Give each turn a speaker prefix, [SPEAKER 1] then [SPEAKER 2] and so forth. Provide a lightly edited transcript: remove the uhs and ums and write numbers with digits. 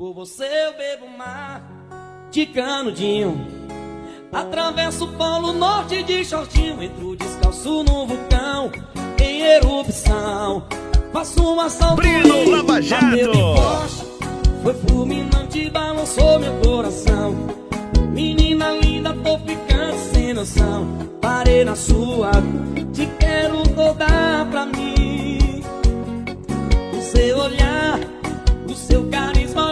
[SPEAKER 1] Por você eu bebo mar de canudinho, atravesso o polo norte de shortinho, entro descalço no vulcão em erupção. Faço uma salto
[SPEAKER 2] Brino Lava Jato.
[SPEAKER 1] Foi fulminante, balançou meu coração. Menina linda, tô ficando sem noção. Parei na sua, te quero.